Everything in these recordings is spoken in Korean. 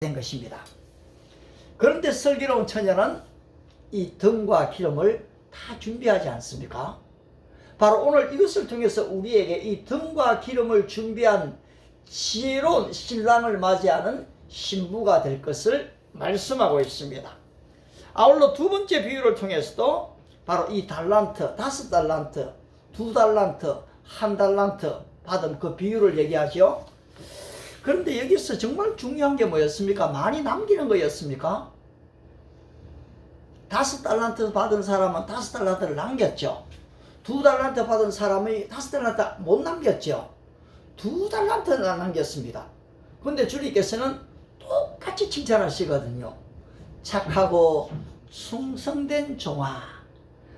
된 것입니다. 그런데 슬기로운 처녀는 이 등과 기름을 다 준비하지 않습니까? 바로 오늘 이것을 통해서 우리에게 이 등과 기름을 준비한 지혜로운 신랑을 맞이하는 신부가 될 것을 말씀하고 있습니다. 아울러 두 번째 비유를 통해서도 바로 이 달란트, 5달란트, 2달란트, 1달란트 받은 그 비유를 얘기하죠. 그런데 여기서 정말 중요한 게 뭐였습니까? 많이 남기는 거였습니까? 5달란트 받은 사람은 5달란트를 남겼죠. 2달란트 받은 사람이 5달란트 못 남겼죠. 2달란트를 남겼습니다. 그런데 주님께서는 똑같이 칭찬하시거든요. 착하고 충성된 종아,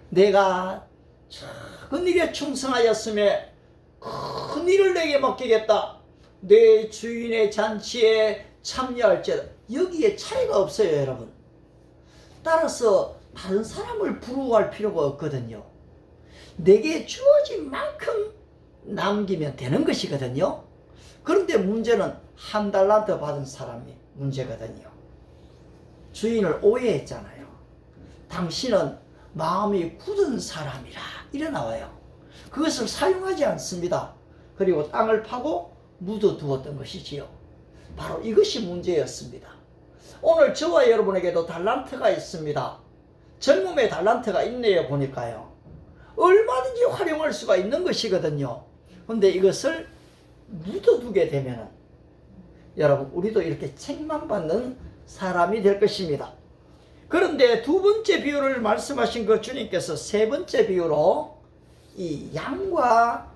내가 작은 일에 충성하였음에 큰 일을 내게 맡기겠다. 내 주인의 잔치에 참여할지어다. 여기에 차이가 없어요, 여러분. 따라서 다른 사람을 부러워할 필요가 없거든요. 내게 주어진 만큼 남기면 되는 것이거든요. 그런데 문제는 1달란트 받은 사람이 문제거든요. 주인을 오해했잖아요. 당신은 마음이 굳은 사람이라 이래 나와요. 그것을 사용하지 않습니다. 그리고 땅을 파고 묻어두었던 것이지요. 바로 이것이 문제였습니다. 오늘 저와 여러분에게도 달란트가 있습니다. 젊음의 달란트가 있네요. 보니까요. 얼마든지 활용할 수가 있는 것이거든요. 그런데 이것을 묻어두게 되면 여러분 우리도 이렇게 책만 받는 사람이 될 것입니다. 그런데 두 번째 비유를 말씀하신 그 주님께서 세 번째 비유로 이 양과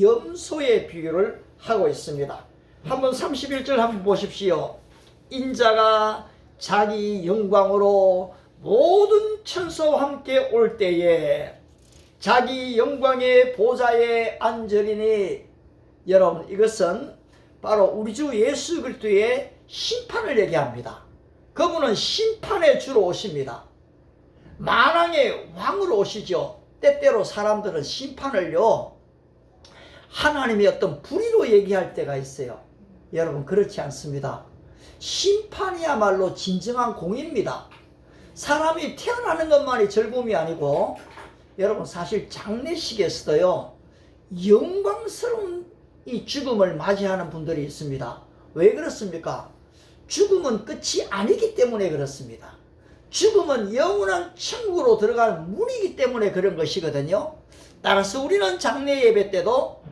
염소의 비유를 하고 있습니다. 한번 31절 한번 보십시오. 인자가 자기 영광으로 모든 천사와 함께 올 때에 자기 영광의 보좌에 앉으리니, 여러분 이것은 바로 우리 주 예수 그리스도의 심판을 얘기합니다. 그분은 심판의 주로 오십니다. 만왕의 왕으로 오시죠. 때때로 사람들은 심판을요 하나님의 어떤 불의로 얘기할 때가 있어요. 여러분 그렇지 않습니다. 심판이야말로 진정한 공입니다. 사람이 태어나는 것만이 즐거움이 아니고 여러분 사실 장례식에서도요 영광스러운 이 죽음을 맞이하는 분들이 있습니다. 왜 그렇습니까? 죽음은 끝이 아니기 때문에 그렇습니다. 죽음은 영원한 천국으로 들어가는 문이기 때문에 그런 것이거든요. 따라서 우리는 장례 예배 때도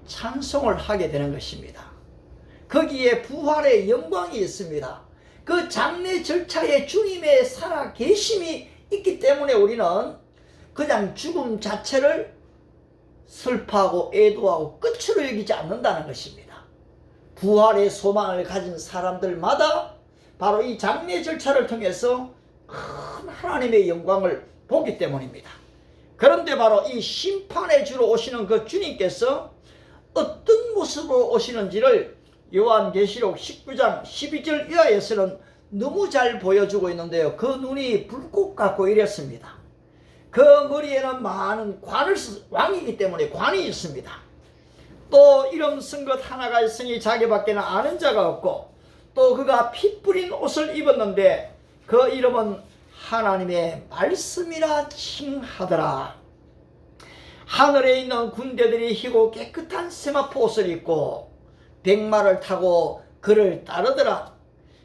찬송을 하게 되는 것입니다. 거기에 부활의 영광이 있습니다. 그 장례 절차에 주님의 살아 계심이 있기 때문에 우리는 그냥 죽음 자체를 슬퍼하고 애도하고 끝으로 여기지 않는다는 것입니다. 부활의 소망을 가진 사람들마다 바로 이 장례 절차를 통해서 큰 하나님의 영광을 보기 때문입니다. 그런데 바로 이 심판의 주로 오시는 그 주님께서 어떤 모습으로 오시는지를 요한계시록 19장 12절 이하에서는 너무 잘 보여주고 있는데요. 그 눈이 불꽃 같고 이랬습니다. 그 머리에는 많은 관을 왕이기 때문에 관이 있습니다. 또 이름 쓴 것 하나가 있으니 자기밖에는 아는 자가 없고, 또 그가 피 뿌린 옷을 입었는데 그 이름은 하나님의 말씀이라 칭하더라. 하늘에 있는 군대들이 희고 깨끗한 세마포 옷을 입고 백마를 타고 그를 따르더라.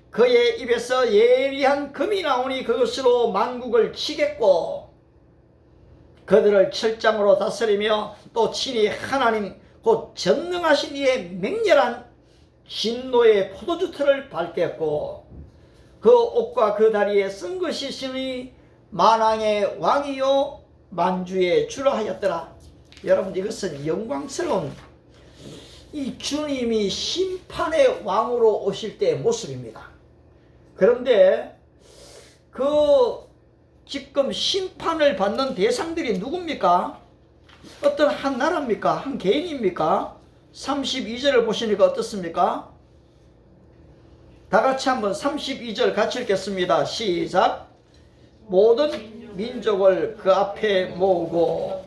그의 입에서 예리한 금이 나오니 그것으로 만국을 치겠고 그들을 철장으로 다스리며 또 친히 하나님 곧 전능하신 이의 맹렬한 진노의 포도주 틀을 밟겠고 그 옷과 그 다리에 쓴 것이 있으니 만왕의 왕이요 만주의 주라 하였더라. 여러분 이것은 영광스러운 이 주님이 심판의 왕으로 오실 때의 모습입니다. 그런데 그 지금 심판을 받는 대상들이 누굽니까? 어떤 한 나라입니까? 한 개인입니까? 32절을 보시니까 어떻습니까? 다 같이 한번 32절 같이 읽겠습니다. 시작. 모든 민족을 그 앞에 모으고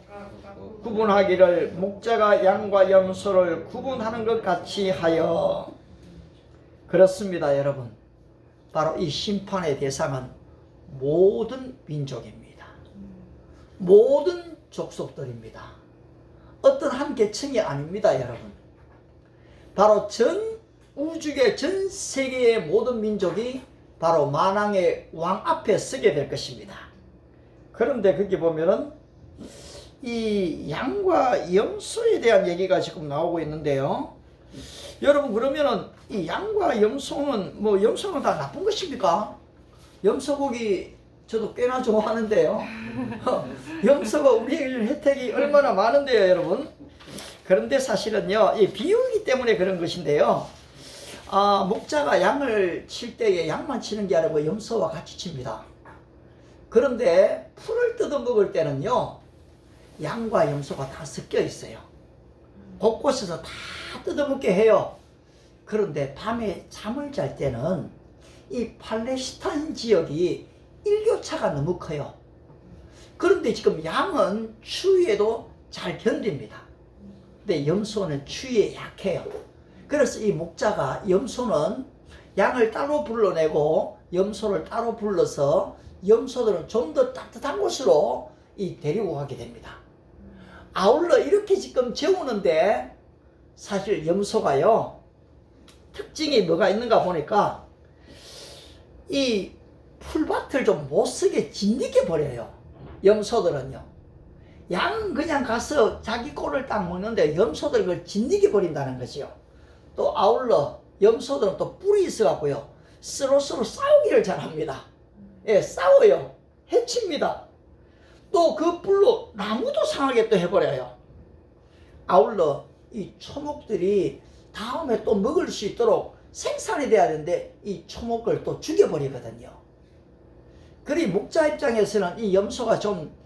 구분하기를 목자가 양과 염소를 구분하는 것 같이 하여. 그렇습니다, 여러분. 바로 이 심판의 대상은 모든 민족입니다. 모든 족속들입니다. 어떤 한 계층이 아닙니다, 여러분. 바로 전 우주의 전 세계의 모든 민족이 바로 만왕의 왕 앞에 서게 될 것입니다. 그런데 거기 보면은 이 양과 염소에 대한 얘기가 지금 나오고 있는데요. 여러분, 그러면은 이 양과 염소는 뭐 염소는 다 나쁜 것입니까? 염소고기 저도 꽤나 좋아하는데요. 염소가 우리에게 준 혜택이 얼마나 많은데요, 여러분. 그런데 사실은요, 이 비유이기 때문에 그런 것인데요. 목자가 양을 칠 때에 양만 치는 게 아니고 염소와 같이 칩니다. 그런데 풀을 뜯어먹을 때는요, 양과 염소가 다 섞여 있어요. 곳곳에서 다 뜯어먹게 해요. 그런데 밤에 잠을 잘 때는 이 팔레스타인 지역이 일교차가 너무 커요. 그런데 지금 양은 추위에도 잘 견딥니다. 근데 염소는 추위에 약해요. 그래서 이 목자가 염소는 양을 따로 불러내고 염소를 따로 불러서 염소들은 좀 더 따뜻한 곳으로 데리고 가게 됩니다. 아울러 이렇게 지금 재우는데 사실 염소가요, 특징이 뭐가 있는가 보니까 이 풀밭을 좀 못쓰게 진디게 버려요. 염소들은요. 양은 그냥 가서 자기 꼴을 딱 먹는데 염소들 그걸 진디게 버린다는 거지요. 또 아울러 염소들은 또 뿔이 있어갖고요, 서로 싸우기를 잘합니다. 예, 싸워요. 해칩니다. 또 그 뿔로 나무도 상하게 또 해버려요. 아울러 이 초목들이 다음에 또 먹을 수 있도록 생산이 돼야 되는데 이 초목을 또 죽여버리거든요. 그리 목자 입장에서는 이 염소가 좀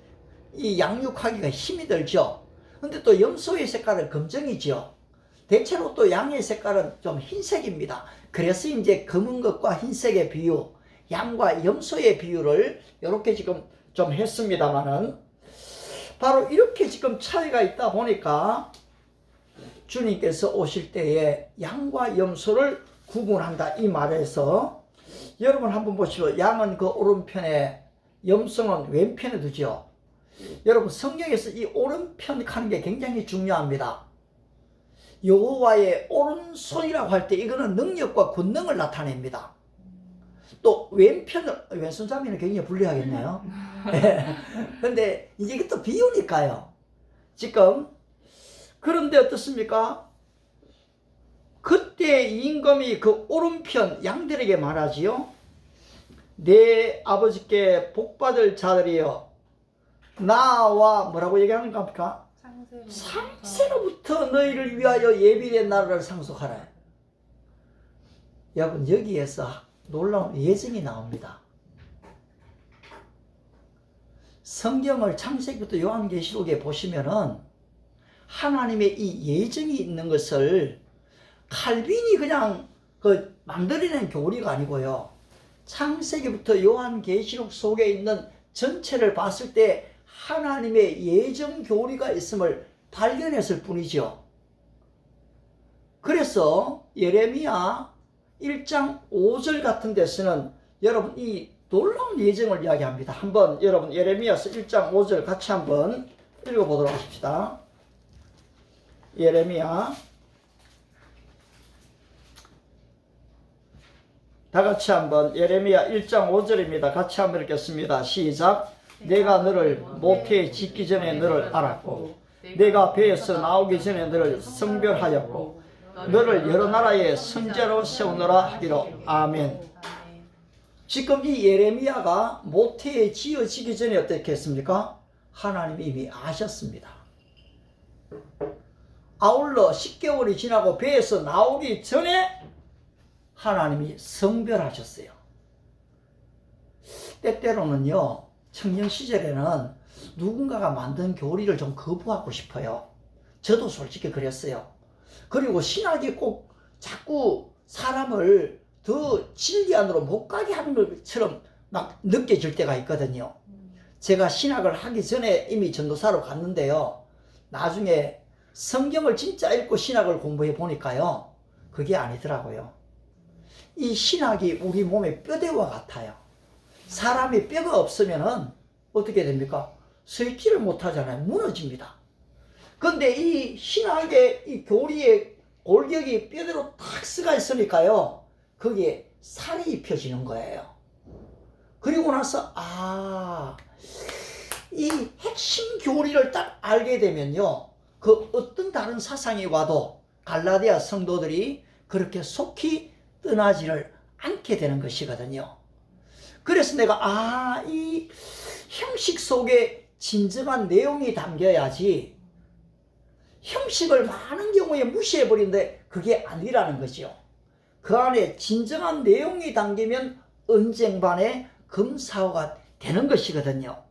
이 양육하기가 힘이 들죠. 근데 또 염소의 색깔은 검정이죠. 대체로 또 양의 색깔은 좀 흰색입니다. 그래서 이제 검은 것과 흰색의 비유, 양과 염소의 비유를 이렇게 지금 좀 했습니다만은, 바로 이렇게 지금 차이가 있다 보니까 주님께서 오실 때에 양과 염소를 구분한다, 이 말에서 여러분 한번 보시죠. 양은 그 오른편에, 염소는 왼편에 두죠. 여러분, 성경에서 이 오른편 하는 게 굉장히 중요합니다. 여호와의 오른손이라고 할 때 이거는 능력과 권능을 나타냅니다. 또 왼손잡이는 굉장히 불리하겠네요. 근데 이제 이게 또 비유니까요. 지금 그런데 어떻습니까? 그때 임금이 그 오른편 양들에게 말하지요. 내 아버지께 복받을 자들이여, 나와 뭐라고 얘기하는 겁니까? 상세로부터 너희를 위하여 예비된 나라를 상속하라. 여러분, 여기에서 놀라운 예증이 나옵니다. 성경을 창세기부터 요한계시록에 보시면은 하나님의 이 예증이 있는 것을 칼빈이 그냥 만들어낸 교리가 아니고요, 창세기부터 요한계시록 속에 있는 전체를 봤을 때 하나님의 예정 교리가 있음을 발견했을 뿐이죠. 그래서 예레미야 1장 5절 같은 데서는 여러분 이 놀라운 예정을 이야기합니다. 한번 여러분 예레미야서 1장 5절 같이 한번 읽어보도록 하십시다. 예레미야, 다 같이 한번 예레미야 1장 5절입니다. 같이 한번 읽겠습니다. 시작. 내가 너를 모태에 짓기 전에 너를 알았고 내가 배에서 나오기 전에 너를 성별하였고 너를 여러 나라의 선지자로 세우노라 하기로. 아멘. 지금 이 예레미야가 모태에 지어지기 전에 어떻게 했습니까? 하나님이 이미 아셨습니다. 아울러 10개월이 지나고 배에서 나오기 전에 하나님이 성별하셨어요. 때때로는요, 청년 시절에는 누군가가 만든 교리를 좀 거부하고 싶어요. 저도 솔직히 그랬어요. 그리고 신학이 꼭 자꾸 사람을 더 진리 안으로 못 가게 하는 것처럼 막 느껴질 때가 있거든요. 제가 신학을 하기 전에 이미 전도사로 갔는데요, 나중에 성경을 진짜 읽고 신학을 공부해 보니까요, 그게 아니더라고요. 이 신학이 우리 몸의 뼈대와 같아요. 사람이 뼈가 없으면은 어떻게 됩니까? 서 있지를 못하잖아요. 무너집니다. 근데 이 신학의 이 교리의 골격이 뼈대로 탁 쓰가 있으니까요. 거기에 살이 입혀지는 거예요. 그리고 나서 이 핵심 교리를 딱 알게 되면요. 그 어떤 다른 사상이 와도 갈라디아 성도들이 그렇게 속히 떠나지를 않게 되는 것이거든요. 그래서 내가 이 형식 속에 진정한 내용이 담겨야지 형식을 많은 경우에 무시해버리는데 그게 아니라는 거죠. 그 안에 진정한 내용이 담기면 언쟁반의 금사오가 되는 것이거든요.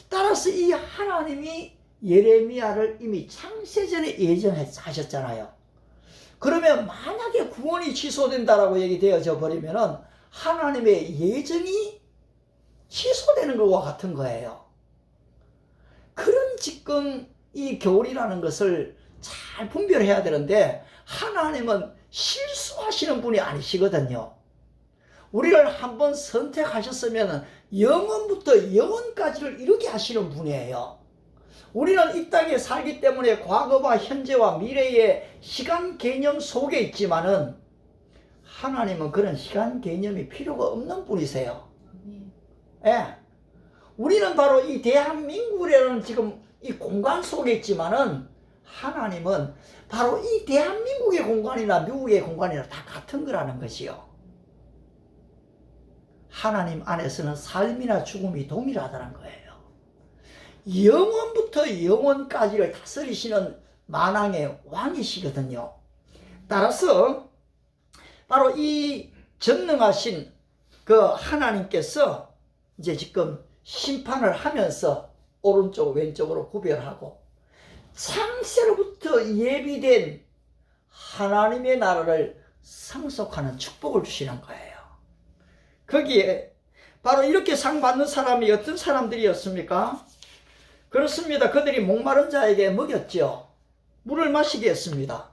따라서 이 하나님이 예레미야를 이미 창세전에 예정하셨잖아요. 그러면 만약에 구원이 취소된다라고 얘기되어져 버리면은 하나님의 예정이 취소되는 것과 같은 거예요. 그런 지금 이 교리라는 것을 잘 분별해야 되는데 하나님은 실수하시는 분이 아니시거든요. 우리를 한번 선택하셨으면 영원부터 영원까지를 이루게 하시는 분이에요. 우리는 이 땅에 살기 때문에 과거와 현재와 미래의 시간 개념 속에 있지만은 하나님은 그런 시간 개념이 필요가 없는 분이세요. 예. 우리는 바로 이 대한민국이라는 지금 이 공간 속에 있지만은 하나님은 바로 이 대한민국의 공간이나 미국의 공간이나 다 같은 거라는 것이요. 하나님 안에서는 삶이나 죽음이 동일하다는 거예요. 영원부터 영원까지를 다스리시는 만왕의 왕이시거든요. 따라서 바로 이 전능하신 그 하나님께서 이제 지금 심판을 하면서 오른쪽 왼쪽으로 구별하고 창세로부터 예비된 하나님의 나라를 상속하는 축복을 주시는 거예요. 거기에 바로 이렇게 상 받는 사람이 어떤 사람들이었습니까? 그렇습니다. 그들이 목마른 자에게 먹였죠. 물을 마시게 했습니다.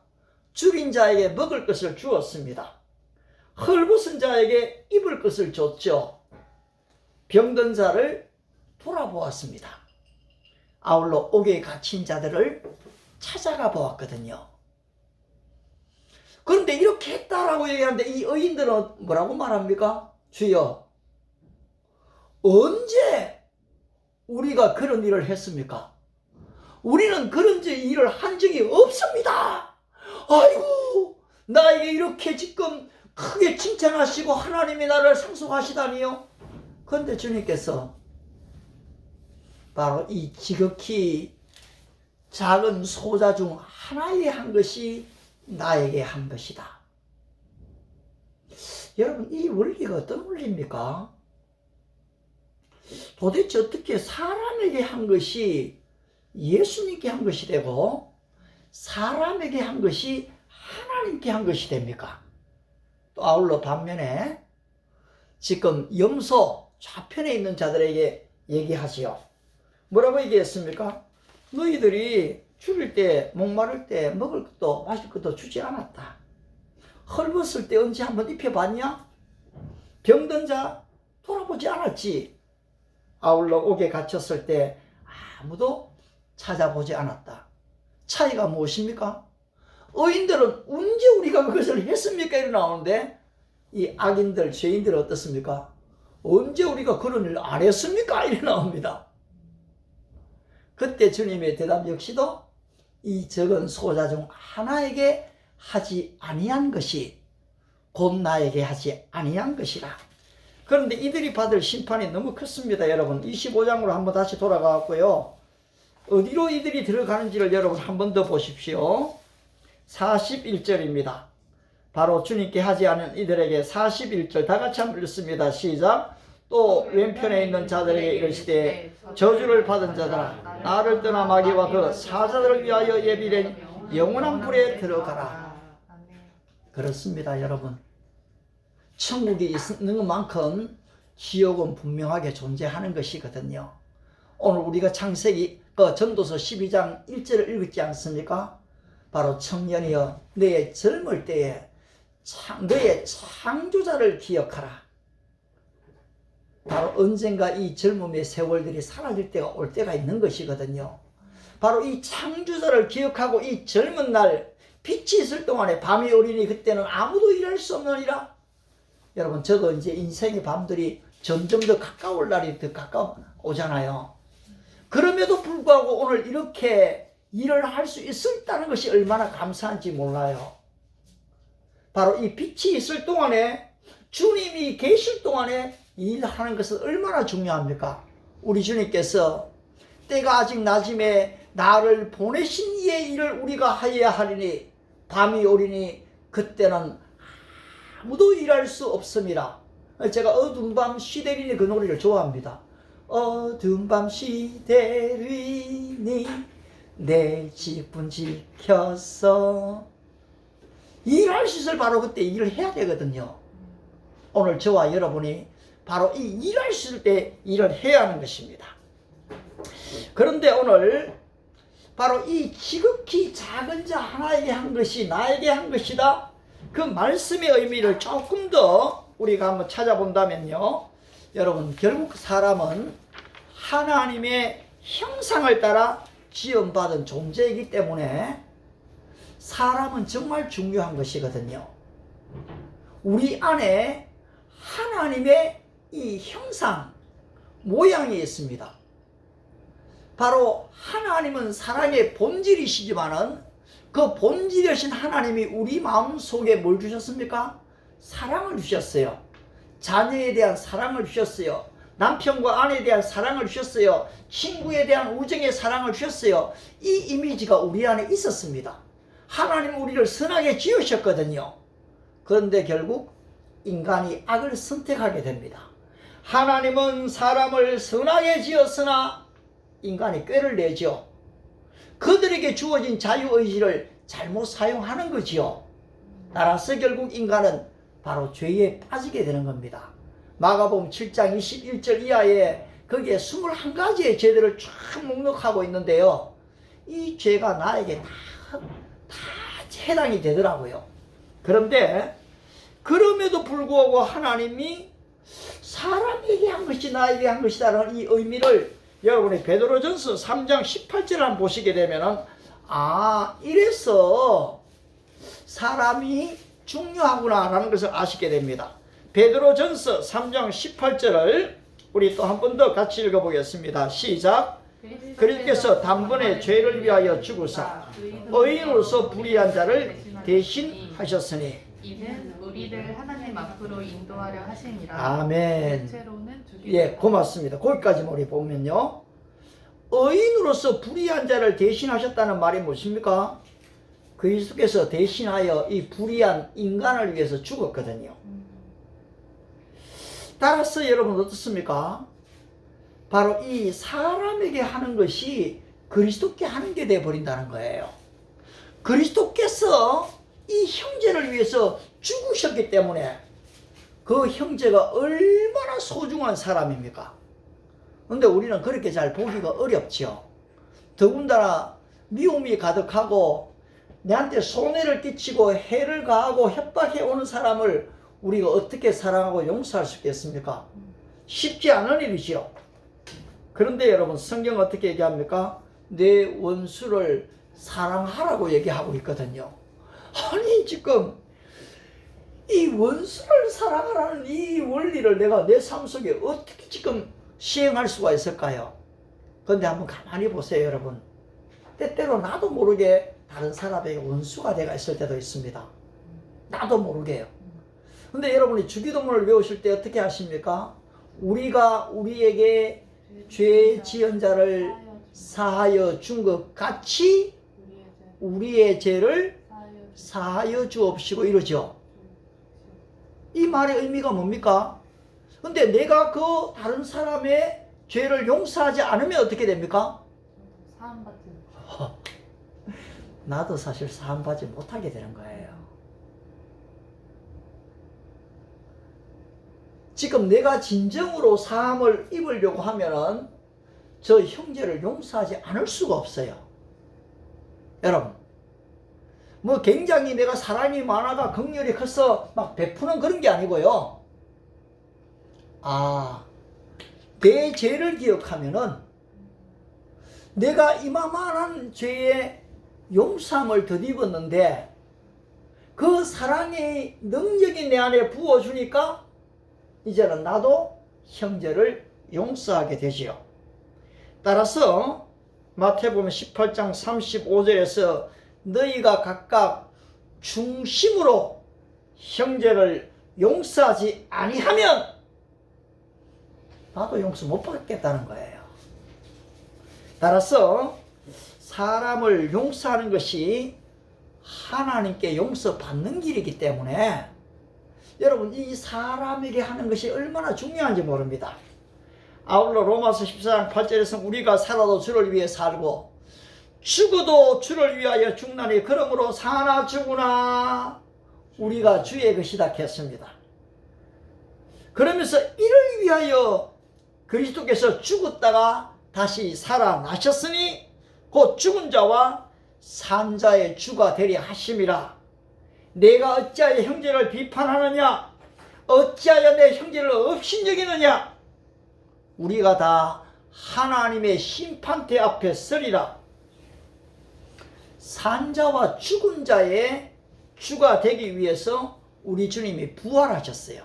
줄인 자에게 먹을 것을 주었습니다. 헐벗은 자에게 입을 것을 줬죠. 병든 자를 돌아보았습니다. 아울러 옥에 갇힌 자들을 찾아가 보았거든요. 그런데 이렇게 했다라고 얘기하는데 이 의인들은 뭐라고 말합니까? 주여, 언제 우리가 그런 일을 했습니까? 우리는 그런 일을 한 적이 없습니다. 아이고, 나에게 이렇게 지금 크게 칭찬하시고 하나님이 나를 상속하시다니요. 그런데 주님께서 바로 이 지극히 작은 소자 중 하나에 한 것이 나에게 한 것이다. 여러분, 이 원리가 어떤 원리입니까? 도대체 어떻게 사람에게 한 것이 예수님께 한 것이 되고 사람에게 한 것이 하나님께 한 것이 됩니까? 또 아울러 반면에 지금 염소 좌편에 있는 자들에게 얘기하지요. 뭐라고 얘기했습니까? 너희들이 줄일 때, 목마를 때 먹을 것도 마실 것도 주지 않았다. 헐벗을 때 언제 한번 입혀봤냐? 병든 자 돌아보지 않았지. 아울러 옥에 갇혔을 때 아무도 찾아보지 않았다. 차이가 무엇입니까? 의인들은 언제 우리가 그것을 했습니까? 이렇게 나오는데 이 악인들, 죄인들은 어떻습니까? 언제 우리가 그런 일을 안 했습니까? 이렇게 나옵니다. 그때 주님의 대답 역시도 이 적은 소자 중 하나에게 하지 아니한 것이 곧 나에게 하지 아니한 것이라. 그런데 이들이 받을 심판이 너무 컸습니다. 여러분 25장으로 한번 다시 돌아가고요. 어디로 이들이 들어가는지를 여러분 한 번 더 보십시오. 41절입니다. 바로 주님께 하지 않은 이들에게 41절 다 같이 한번 읽습니다. 시작. 또 왼편에 있는 자들에게 이르시되 저주를 받은 자들아 나를 떠나 마귀와 그 사자들을 위하여 예비된 영원한 불에 들어가라. 그렇습니다. 여러분, 천국이 있는 만큼 지옥은 분명하게 존재하는 것이거든요. 오늘 우리가 창세기 전도서 12장 1절을 읽었지 않습니까? 바로 청년이여 내 젊을 때에 너의 창조자를 기억하라. 바로 언젠가 이 젊음의 세월들이 사라질 때가 올 때가 있는 것이거든요. 바로 이 창조자를 기억하고 이 젊은 날 빛이 있을 동안에 밤이 오리니 그때는 아무도 일할 수 없느니라. 여러분, 저도 이제 인생의 밤들이 점점 더 가까울 날이 더 가까워오잖아요. 그럼에도 불구하고 오늘 이렇게 일을 할 수 있었다는 것이 얼마나 감사한지 몰라요. 바로 이 빛이 있을 동안에, 주님이 계실 동안에 일하는 것은 얼마나 중요합니까? 우리 주님께서 때가 아직 낮음에 나를 보내신 이의 일을 우리가 하여야 하리니 밤이 오리니 그때는 아무도 일할 수 없음이라. 제가 어두운 밤 시대리니 그 노래를 좋아합니다. 어두운 밤 시대리니 내 집은 지켰어. 일할 수 있을 바로 그때 일을 해야 되거든요. 오늘 저와 여러분이 바로 이 일할 수 있을 때 일을 해야 하는 것입니다. 그런데 오늘 바로 이 지극히 작은 자 하나에게 한 것이 나에게 한 것이다. 그 말씀의 의미를 조금 더 우리가 한번 찾아본다면요. 여러분, 결국 사람은 하나님의 형상을 따라 지음받은 존재이기 때문에 사람은 정말 중요한 것이거든요. 우리 안에 하나님의 이 형상, 모양이 있습니다. 바로 하나님은 사랑의 본질이시지만은 그 본질이신 하나님이 우리 마음속에 뭘 주셨습니까? 사랑을 주셨어요. 자녀에 대한 사랑을 주셨어요. 남편과 아내에 대한 사랑을 주셨어요. 친구에 대한 우정의 사랑을 주셨어요. 이 이미지가 우리 안에 있었습니다. 하나님은 우리를 선하게 지으셨거든요. 그런데 결국 인간이 악을 선택하게 됩니다. 하나님은 사람을 선하게 지었으나 인간이 꾀를 내죠. 그들에게 주어진 자유의지를 잘못 사용하는 거지요. 따라서 결국 인간은 바로 죄에 빠지게 되는 겁니다. 마가복음 7장 21절 이하에 거기에 21가지의 죄들을 쫙 목록하고 있는데요. 이 죄가 나에게 다 해당이 되더라고요. 그런데 그럼에도 불구하고 하나님이 사람에게 한 것이 나에게 한 것이라는 이 의미를 여러분이 베드로전서 3장 18절을 한번 보시게 되면은 이래서 사람이 중요하구나 라는 것을 아시게 됩니다. 베드로전서 3장 18절을 우리 또 한 번 더 같이 읽어보겠습니다. 시작. 그리스도께서 단번에 죄를 위하여 죽으사 의인으로서 불의한 자를 대신하셨으니 이는 우리를 하나님 앞으로 인도하려 하심이라. 아멘. 대체로는 예, 고맙습니다. 거기까지 우리 보면요. 의인으로서 불의한 자를 대신하셨다는 말이 무엇입니까? 그리스도께서 대신하여 이 불의한 인간을 위해서 죽었거든요. 따라서 여러분 어떻습니까? 바로 이 사람에게 하는 것이 그리스도께 하는 게 되어버린다는 거예요. 그리스도께서 이 형제를 위해서 죽으셨기 때문에 그 형제가 얼마나 소중한 사람입니까? 그런데 우리는 그렇게 잘 보기가 어렵죠. 더군다나 미움이 가득하고 내한테 손해를 끼치고 해를 가하고 협박해 오는 사람을 우리가 어떻게 사랑하고 용서할 수 있겠습니까? 쉽지 않은 일이죠. 그런데 여러분, 성경은 어떻게 얘기합니까? 내 원수를 사랑하라고 얘기하고 있거든요. 아니, 지금 이 원수를 사랑하라는 이 원리를 내가 내 삶 속에 어떻게 지금 시행할 수가 있을까요? 그런데 한번 가만히 보세요, 여러분. 때때로 나도 모르게 다른 사람에게 원수가 내가 있을 때도 있습니다. 나도 모르게요. 근데 여러분이 주기도문을 외우실 때 어떻게 하십니까? 우리가 우리에게 죄 지은 자를 사하여 준 것 같이 우리의 죄를 사하여 주옵시고 이러죠. 이 말의 의미가 뭡니까? 근데 내가 그 다른 사람의 죄를 용서하지 않으면 어떻게 됩니까? 사함받지. 나도 사실 사함받지 못하게 되는 거예요. 지금 내가 진정으로 사함을 입으려고 하면은 저 형제를 용서하지 않을 수가 없어요. 여러분, 뭐 굉장히 내가 사랑이 많아가 긍휼이 커서 막 베푸는 그런 게 아니고요. 내 죄를 기억하면은 내가 이만한 죄에 용서함을 덧입었는데 그 사랑의 능력이 내 안에 부어주니까 이제는 나도 형제를 용서하게 되지요. 따라서 마태복음 18장 35절에서 너희가 각각 중심으로 형제를 용서하지 아니하면 나도 용서 못 받겠다는 거예요. 따라서 사람을 용서하는 것이 하나님께 용서받는 길이기 때문에 여러분 이 사람에게 하는 것이 얼마나 중요한지 모릅니다. 아울러 로마서 14장 8절에서 우리가 살아도 주를 위해 살고 죽어도 주를 위하여 죽나니 그러므로 사나 죽으나 우리가 주의 것이다 했습니다. 그러면서 이를 위하여 그리스도께서 죽었다가 다시 살아나셨으니 곧 죽은 자와 산 자의 주가 되려 하심이라. 내가 어찌하여 형제를 비판하느냐? 어찌하여 내 형제를 업신여기느냐? 우리가 다 하나님의 심판대 앞에 서리라. 산 자와 죽은 자의 주가 되기 위해서 우리 주님이 부활하셨어요.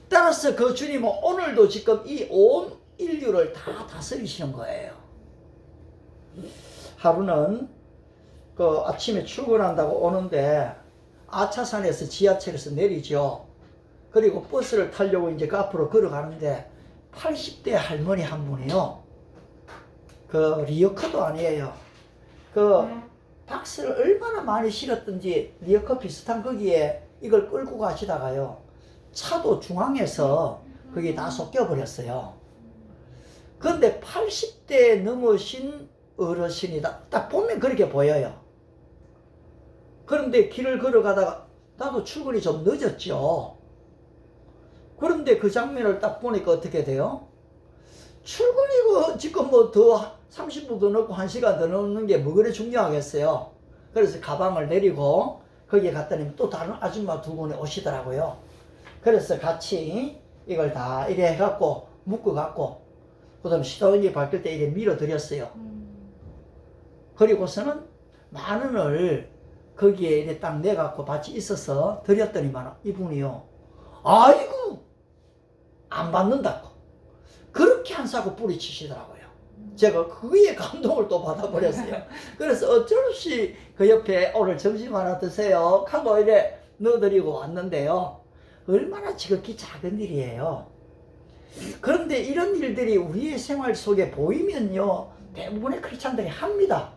따라서 그 주님은 오늘도 지금 이 온 인류를 다 다스리시는 거예요. 하루는 그 아침에 출근한다고 오는데 아차산에서 지하철에서 내리죠. 그리고 버스를 타려고 이제 그 앞으로 걸어가는데 80대 할머니 한 분이요. 그 리어커도 아니에요. 그 박스를 얼마나 많이 실었든지 리어커 비슷한 거기에 이걸 끌고 가시다가요. 차도 중앙에서 그게 다 쏟겨버렸어요. 그런데 80대 넘으신 어르신이다. 딱 보면 그렇게 보여요. 그런데 길을 걸어가다가 나도 출근이 좀 늦었죠. 그런데 그 장면을 딱 보니까 어떻게 돼요? 출근이고 지금 뭐 더 30분 더 넣고 1시간 더 넣는 게 뭐 그래 중요하겠어요. 그래서 가방을 내리고 거기에 갔더니 또 다른 아줌마 두 분이 오시더라고요. 그래서 같이 이걸 다 이래 해갖고 묶어갖고 그 다음에 시동이 바뀔 때 이래 밀어드렸어요. 그리고서는 10,000원을 거기에 이래 딱 내갖고 같이 있어서 드렸더니만 이분이요. 아이고 안 받는다고 그렇게 안 사고 뿌리치시더라고요. 제가 그에 감동을 또 받아버렸어요. 그래서 어쩔 수 없이 그 옆에 오늘 점심 하나 드세요 하고 이래 넣어드리고 왔는데요. 얼마나 지극히 작은 일이에요. 그런데 이런 일들이 우리의 생활 속에 보이면요 대부분의 크리스찬들이 합니다.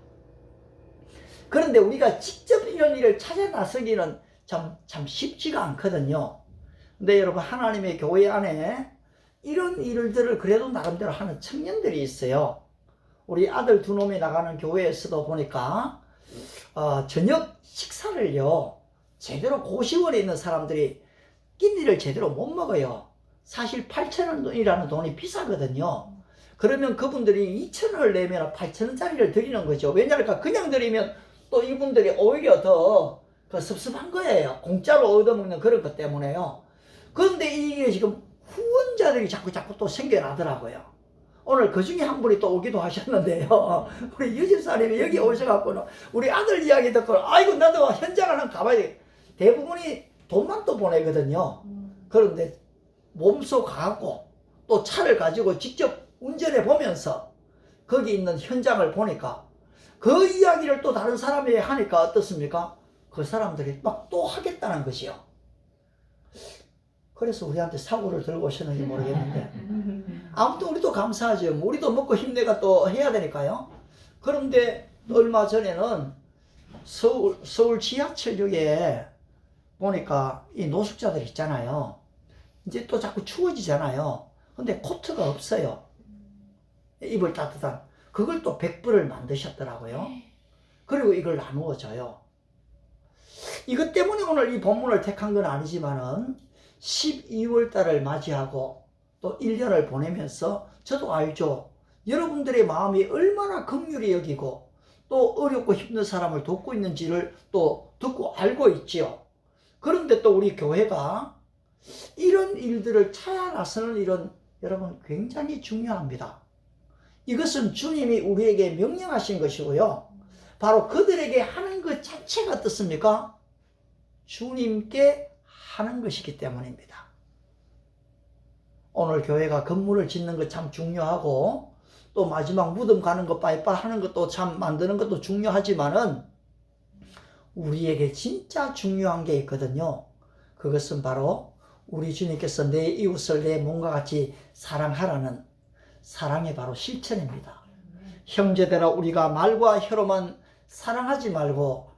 그런데 우리가 직접 이런 일을 찾아 나서기는 참 쉽지가 않거든요. 근데 여러분 하나님의 교회 안에 이런 일들을 그래도 나름대로 하는 청년들이 있어요. 우리 아들 두 놈이 나가는 교회에서도 보니까 저녁 식사를요 제대로 고시원에 있는 사람들이 끼니를 제대로 못 먹어요. 사실 8,000원이라는 돈이 비싸거든요. 그러면 그분들이 2,000원을 내면 8,000원짜리를 드리는 거죠. 왜냐하면 그냥 드리면 또 이분들이 오히려 더 섭섭한 거예요. 공짜로 얻어먹는 그런 것 때문에요. 그런데 이게 지금 후원자들이 자꾸 또 생겨나더라고요. 오늘 그 중에 한 분이 또 오기도 하셨는데요. 우리 유집사님이 여기 오셔갖고는 우리 아들 이야기 듣고 아이고 나도 현장을 한번 가봐야 돼. 대부분이 돈만 또 보내거든요. 그런데 몸소 가고 또 차를 가지고 직접 운전해 보면서 거기 있는 현장을 보니까 그 이야기를 또 다른 사람에게 하니까 어떻습니까? 그 사람들이 막 또 하겠다는 것이요. 그래서 우리한테 사고를 들고 오셨는지 모르겠는데 아무튼 우리도 감사하죠. 우리도 먹고 힘내가 또 해야 되니까요. 그런데 얼마 전에는 서울 지하철역에 보니까 이 노숙자들 있잖아요. 이제 또 자꾸 추워지잖아요. 근데 코트가 없어요. 이불 따뜻한. 그걸 또 100불을 만드셨더라고요. 그리고 이걸 나누어 줘요. 이것 때문에 오늘 이 본문을 택한 건 아니지만은 12월 달을 맞이하고 또 1년을 보내면서 저도 알죠. 여러분들의 마음이 얼마나 긍휼히 여기고 또 어렵고 힘든 사람을 돕고 있는지를 또 듣고 알고 있지요. 그런데 또 우리 교회가 이런 일들을 찾아 나서는 일은 여러분 굉장히 중요합니다. 이것은 주님이 우리에게 명령하신 것이고요. 바로 그들에게 하는 것 자체가 어떻습니까? 주님께 하는 것이기 때문입니다. 오늘 교회가 건물을 짓는 것 참 중요하고 또 마지막 무덤 가는 것 빠이빠이 하는 것도 참 만드는 것도 중요하지만은 우리에게 진짜 중요한 게 있거든요. 그것은 바로 우리 주님께서 내 이웃을 내 몸과 같이 사랑하라는 사랑의 바로 실천입니다. 형제들아 우리가 말과 혀로만 사랑하지 말고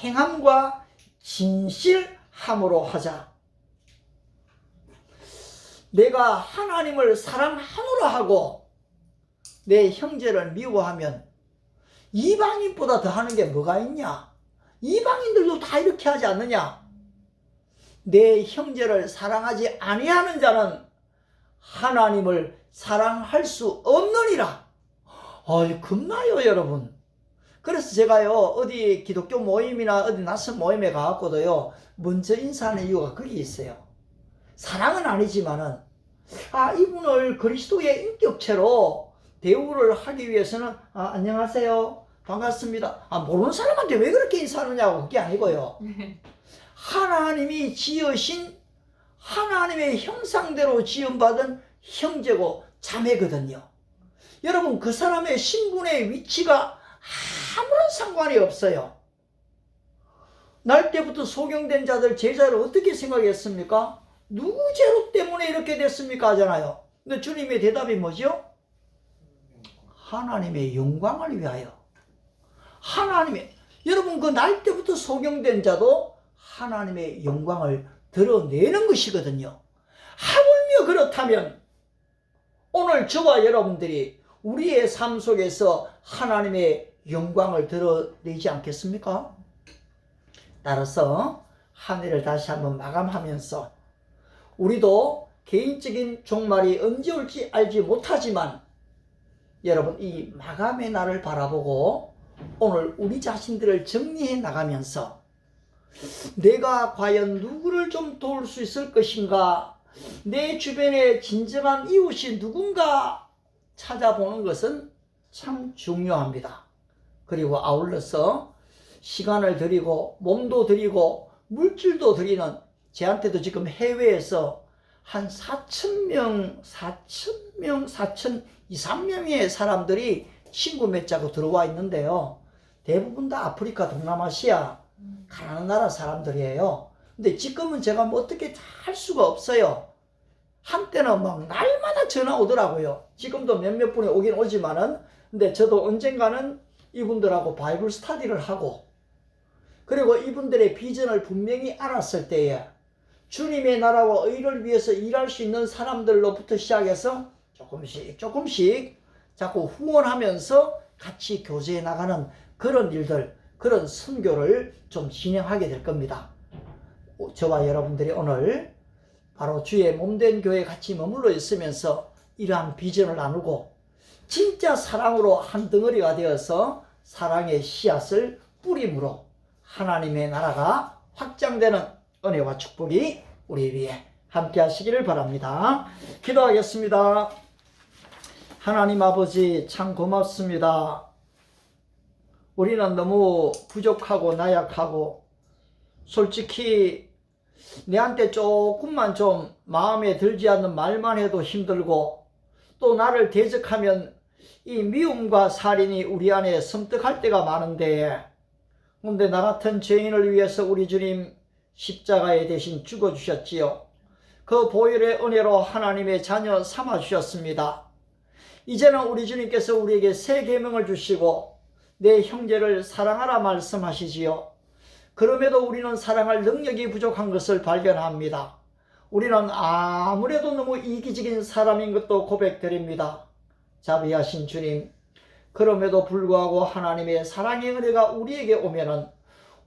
행함과 진실함으로 하자. 내가 하나님을 사랑하노라 하고 내 형제를 미워하면 이방인보다 더 하는 게 뭐가 있냐? 이방인들도 다 이렇게 하지 않느냐? 내 형제를 사랑하지 아니하는 자는 하나님을 사랑할 수 없느니라. 겁나요 여러분. 그래서 제가요 어디 기독교 모임이나 어디 낯선 모임에 가갖고도요 먼저 인사하는 이유가 거기 있어요. 사랑은 아니지만은 이분을 그리스도의 인격체로 대우를 하기 위해서는 안녕하세요 반갑습니다. 모르는 사람한테 왜 그렇게 인사하느냐고 그게 아니고요. 하나님이 지으신 하나님의 형상대로 지음받은 형제고 자매거든요. 여러분 그 사람의 신분의 위치가 아무런 상관이 없어요. 날 때부터 소경된 자들 제자를 어떻게 생각했습니까? 누구 죄로 때문에 이렇게 됐습니까? 하잖아요. 근데 주님의 대답이 뭐죠? 하나님의 영광을 위하여. 여러분 그 날 때부터 소경된 자도 하나님의 영광을 드러내는 것이거든요. 하물며 그렇다면 오늘 저와 여러분들이 우리의 삶 속에서 하나님의 영광을 드러내지 않겠습니까? 따라서 한 해를 다시 한번 마감하면서 우리도 개인적인 종말이 언제 올지 알지 못하지만 여러분 이 마감의 날을 바라보고 오늘 우리 자신들을 정리해 나가면서 내가 과연 누구를 좀 도울 수 있을 것인가, 내 주변에 진정한 이웃이 누군가 찾아보는 것은 참 중요합니다. 그리고 아울러서 시간을 들이고 몸도 들이고 물질도 들이는, 제한테도 지금 해외에서 한 4,000명, 4,200명의 사람들이 친구 맺자고 들어와 있는데요. 대부분 다 아프리카, 동남아시아 가난한 나라 사람들이에요. 근데 지금은 제가 뭐 어떻게 다 할 수가 없어요. 한때는 막 날마다 전화 오더라고요. 지금도 몇몇 분이 오긴 오지만은, 근데 저도 언젠가는 이분들하고 바이블 스터디를 하고, 그리고 이분들의 비전을 분명히 알았을 때에 주님의 나라와 의를 위해서 일할 수 있는 사람들로부터 시작해서 조금씩 자꾸 후원하면서 같이 교제해 나가는 그런 일들, 그런 선교를 좀 진행하게 될 겁니다. 저와 여러분들이 오늘 바로 주의 몸된 교회에 같이 머물러 있으면서 이러한 비전을 나누고 진짜 사랑으로 한 덩어리가 되어서 사랑의 씨앗을 뿌림으로 하나님의 나라가 확장되는 은혜와 축복이 우리 위에 함께 하시기를 바랍니다. 기도하겠습니다. 하나님 아버지 참 고맙습니다. 우리는 너무 부족하고 나약하고 솔직히 내한테 조금만 좀 마음에 들지 않는 말만 해도 힘들고 또 나를 대적하면 이 미움과 살인이 우리 안에 섬뜩할 때가 많은데, 그런데 나 같은 죄인을 위해서 우리 주님 십자가에 대신 죽어주셨지요. 그 보혈의 은혜로 하나님의 자녀 삼아주셨습니다. 이제는 우리 주님께서 우리에게 새 계명을 주시고 내 형제를 사랑하라 말씀하시지요. 그럼에도 우리는 사랑할 능력이 부족한 것을 발견합니다. 우리는 아무래도 너무 이기적인 사람인 것도 고백드립니다. 자비하신 주님, 그럼에도 불구하고 하나님의 사랑의 은혜가 우리에게 오면은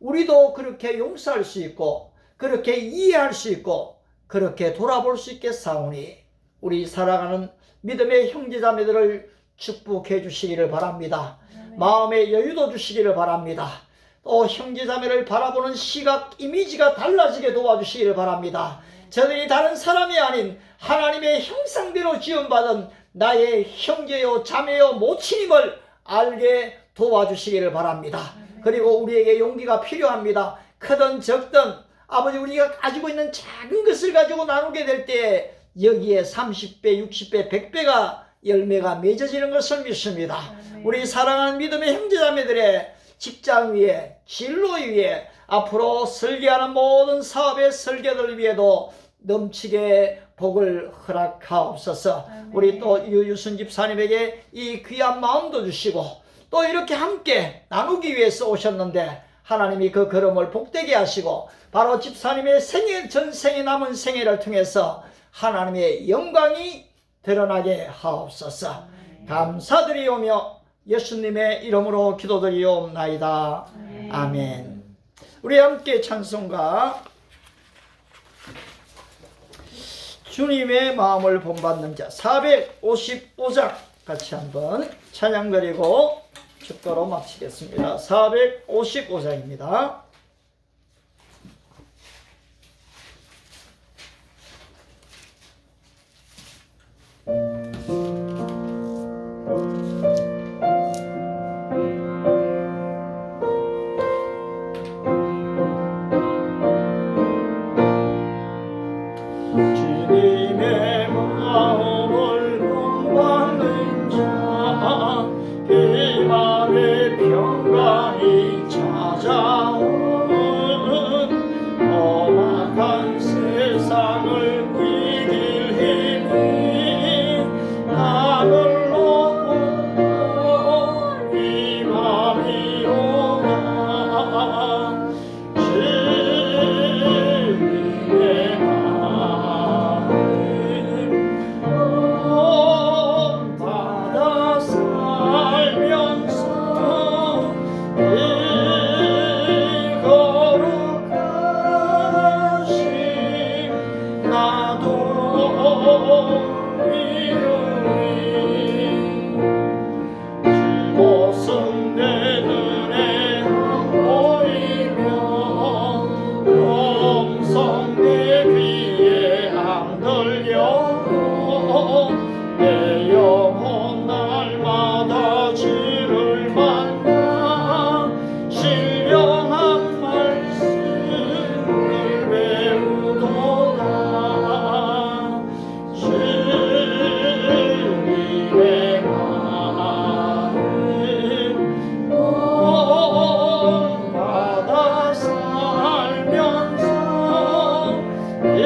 우리도 그렇게 용서할 수 있고 그렇게 이해할 수 있고 그렇게 돌아볼 수 있겠사오니 우리 살아가는 믿음의 형제자매들을 축복해 주시기를 바랍니다. 마음의 여유도 주시기를 바랍니다. 또 형제자매를 바라보는 시각 이미지가 달라지게 도와주시기를 바랍니다. 저들이 다른 사람이 아닌 하나님의 형상대로 지음받은 나의 형제요 자매요 모친임을 알게 도와주시기를 바랍니다. 그리고 우리에게 용기가 필요합니다. 크든 적든 아버지 우리가 가지고 있는 작은 것을 가지고 나누게 될 때 여기에 30배, 60배, 100배가 열매가 맺어지는 것을 믿습니다. 우리 사랑하는 믿음의 형제자매들의 직장 위에 진로 위에 앞으로 설계하는 모든 사업의 설계들 위에도 넘치게 복을 허락하옵소서. 우리 또 유유순 집사님에게 이 귀한 마음도 주시고 또 이렇게 함께 나누기 위해서 오셨는데 하나님이 그 걸음을 복되게 하시고 바로 집사님의 생애 전생에 남은 생애를 통해서 하나님의 영광이 드러나게 하옵소서. 감사드리오며 예수님의 이름으로 기도드리옵나이다. 아멘. 우리 함께 찬송가 주님의 마음을 본받는 자 455장 같이 한번 찬양 드리고 축도로 마치겠습니다. 455장입니다. 주님의 마음을 본받는 자 그 맘에 평강이 찾아오는 험악한 세상을 이길 힘이 나물로 보고 이 맘이로다. 주님의 마음 받아 살면서 이 거룩하신 나도 이루리. 주 모습 내 눈에 안 보이며 음성 내 귀에 안 들려도 내 영혼 날마다 주를 만나 신령한 말씀을 배우도다. 주님의 마음 본받아 살면서 이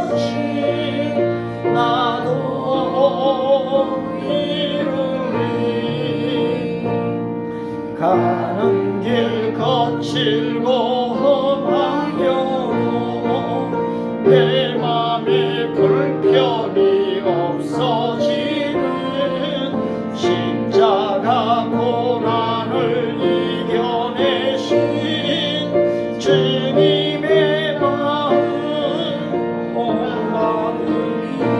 거룩하신 나도 이루리. 가는 길 거칠고 험하여도 내 맘에 불편이 없어지는 십자가 고난을 이겨내신 주님의 마음 본받으리라.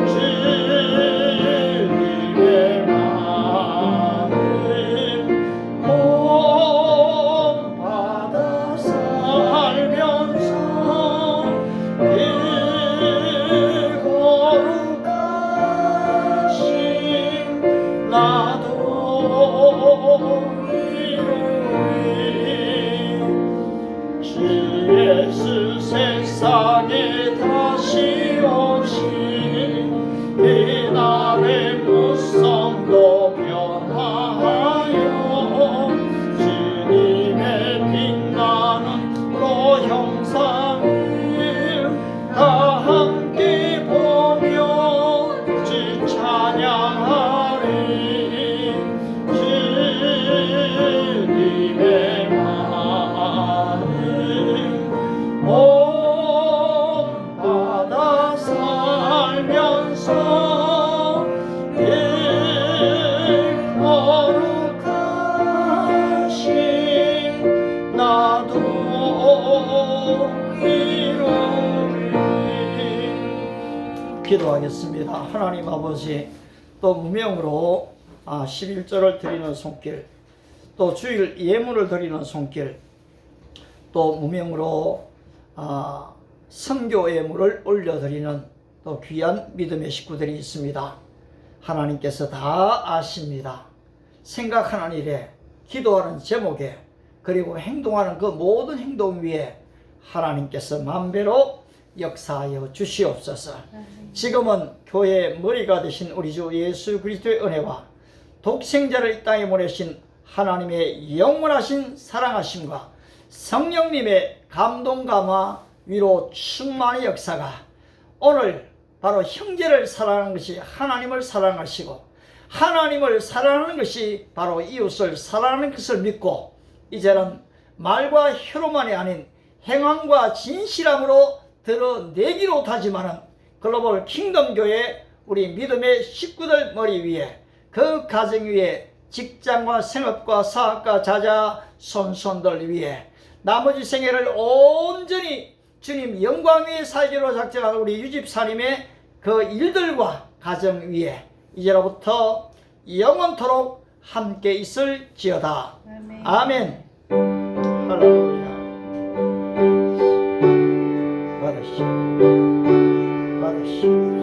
주님의 마음 본받아 살면서 그 거룩하신 나도 이루리. 주 예수 세상에 다시 오신 그날의 무성도 변화하여 주님의 빛나는 그 형상을 다 함께 보며 주 찬양하리. 주님의 마음 본받아 살 기도하겠습니다. 하나님 아버지, 또 무명으로 11절을 드리는 손길, 또 주일 예물을 드리는 손길, 또 무명으로 선교 예물을 올려드리는 또 귀한 믿음의 식구들이 있습니다. 하나님께서 다 아십니다. 생각하는 일에, 기도하는 제목에, 그리고 행동하는 그 모든 행동 위에 하나님께서 만배로 역사하여 주시옵소서. 지금은 교회의 머리가 되신 우리 주 예수 그리스도의 은혜와 독생자를 이 땅에 보내신 하나님의 영원하신 사랑하심과 성령님의 감동 감화 위로 충만의 역사가 오늘 바로 형제를 사랑하는 것이 하나님을 사랑하시고, 하나님을 사랑하는 것이 바로 이웃을 사랑하는 것을 믿고, 이제는 말과 혀로만이 아닌 행함과 진실함으로 드러내기로 다짐하는 글로벌 킹덤교회 우리 믿음의 식구들 머리 위에, 그 가정 위에, 직장과 생업과 사업과 자자 손손들 위에 나머지 생애를 온전히 주님 영광 위에 살기로 작정한 우리 유집사님의 그 일들과 가정 위에 이제로부터 영원토록 함께 있을지어다. 아멘. 할렐루야. 받으시오. 받으시오.